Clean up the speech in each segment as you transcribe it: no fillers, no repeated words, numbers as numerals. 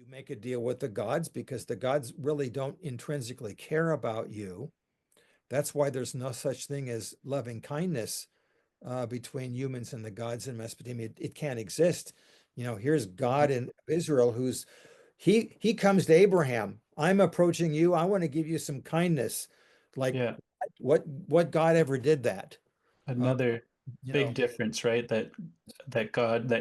make a deal with the gods because the gods really don't intrinsically care about you. That's why there's no such thing as loving kindness between humans and the gods in Mesopotamia. It can't exist. Here's God in Israel who's he comes to Abraham. I'm approaching you. I want to give you some kindness. Like Yeah. what God ever did that? Uh, Another you big know, difference, right? That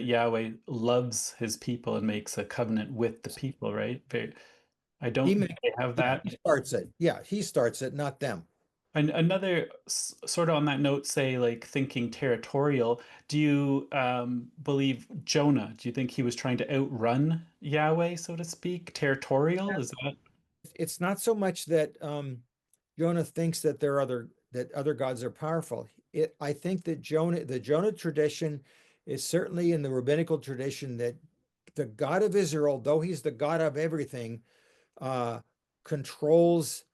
Yahweh loves his people and makes a covenant with the people, right? I he don't think makes they have yeah, that. he starts it. Yeah, he starts it, not them. And another sort of on that note, say like thinking territorial, do you believe Jonah? Do you think he was trying to outrun Yahweh, so to speak? Territorial? Is that? It's not so much that Jonah thinks that other gods are powerful. I think that the Jonah tradition is certainly in the rabbinical tradition that the God of Israel, though he's the God of everything, uh, controls.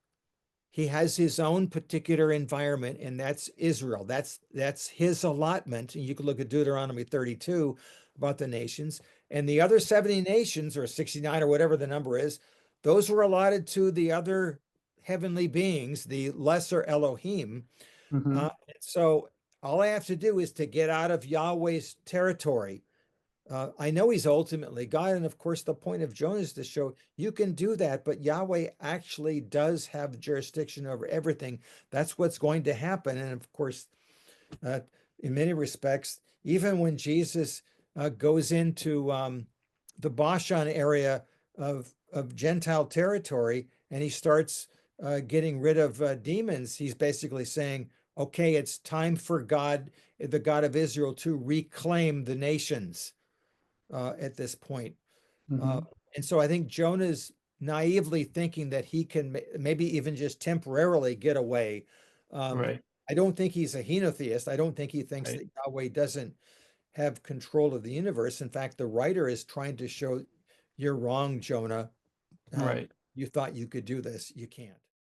He has his own particular environment, and that's Israel. That's his allotment. And you can look at Deuteronomy 32 about the nations. And the other 70 nations, or 69, or whatever the number is, those were allotted to the other heavenly beings, the lesser Elohim. Hmm. So all I have to do is to get out of Yahweh's territory. I know he's ultimately God, and of course, the point of Jonah is to show you can do that, but Yahweh actually does have jurisdiction over everything. That's what's going to happen. And of course, uh, in many respects, even when Jesus goes into the Bashan area of Gentile territory and he starts getting rid of demons, he's basically saying, okay, it's time for God, the God of Israel, to reclaim the nations at this point. Uh, Hmm. and so I think Jonah's naively thinking that he can maybe even just temporarily get away. Um, Right, I don't think he's a henotheist. I don't think he thinks right, that Yahweh doesn't have control of the universe. In fact, the writer is trying to show you're wrong, Jonah. right. You thought you could do this. You can't.